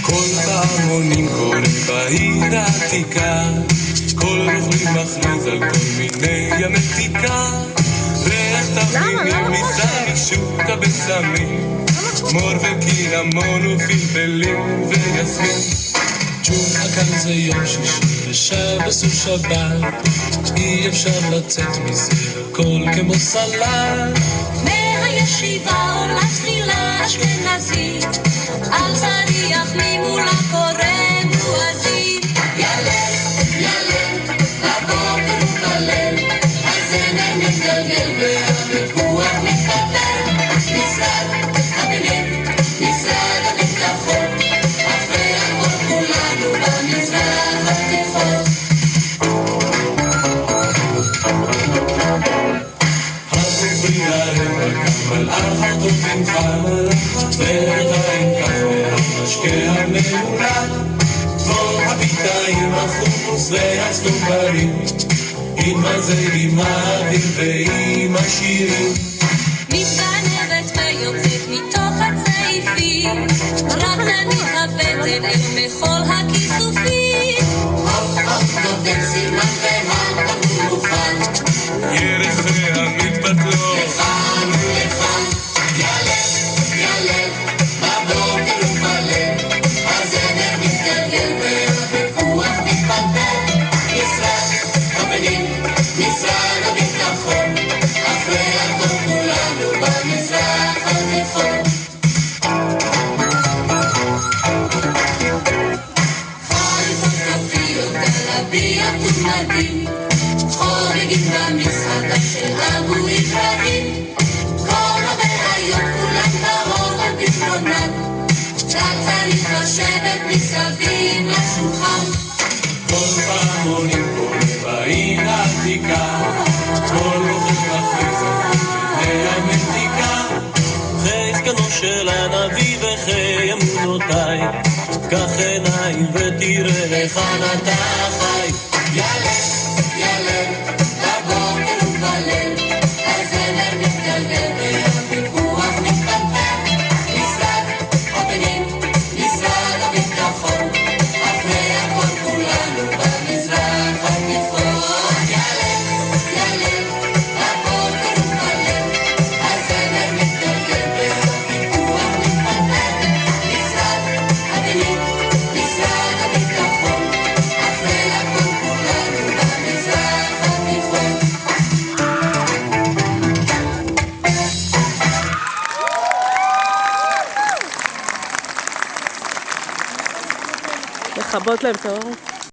כל פעמונים קוראים בעיר העתיקה, כל רוכלים מכריז על כל מיני ימתיקה, ריח תבלינים מסע משוק הבצמים, מור וקינמון ופלפלים ויסמין. ג'ומעה כאן זה יום שישי ושבס ושבת, אי אפשר לצאת מזה הכל כמו סלט. מהישיבה עולה תפילה אשכנזית, על זריח ממולה קורא מואזין. ילל, ילל, בבוקר ובליל, הזמר מתגלגל והוויכוח מתפתל. משרד הפנים, משרד הביטחון, אחרי הכל כולנו במזרח התיכון. הפרידה הם הקבל אחת ובנחל, ועדיין כך מהמשקה המעולד, כל הביטאים החומוס והסטומברים, עם הזרים האוויר ועם השירים. מתגנבת ויוצאת מתוך הצעיפים, רק מתהפכת אל מחול הכיסופים. הופ הופ נותן סימן והתמול מוכן, ירח והמתבטלות לכאן ולכאן. ילל, ילל, בבוקר ובליל, הזמר מתגלגל והוויכוח מתפתל. משרד הפנים, משרד הביטחון, אחרי הכל כולנו במזרח התיכון. חליפות כפיות, גלביות ומדים, חוגגים במסעדה של אבו אברהים. כל הבעיות כולן באות על פתרונן, רק צריך לשבת מסביב לשולחן. כל פעמונים קוראים בעיר העתיקה, כל רוכש מכריז על כל מיני ימתיקה, חזקנו של הנביא וחי אמונותיי, פקח עיניים ותראה היכן אתה חי. ילל, ילל, בבוקר ובליל, הזמר מתגלגל והוויכוח מתפתל. משרד הפנים, משרד הביטחון, אחרי הכל כולנו במזרח התיכון. ילל, ילל, בבוקר ובליל, הזמר מתגלגל והוויכוח מתפתל. משרד הפנים, משרד הביטחון, אחרי הכל כולנו במזרח התיכון. לכבות להם את האור.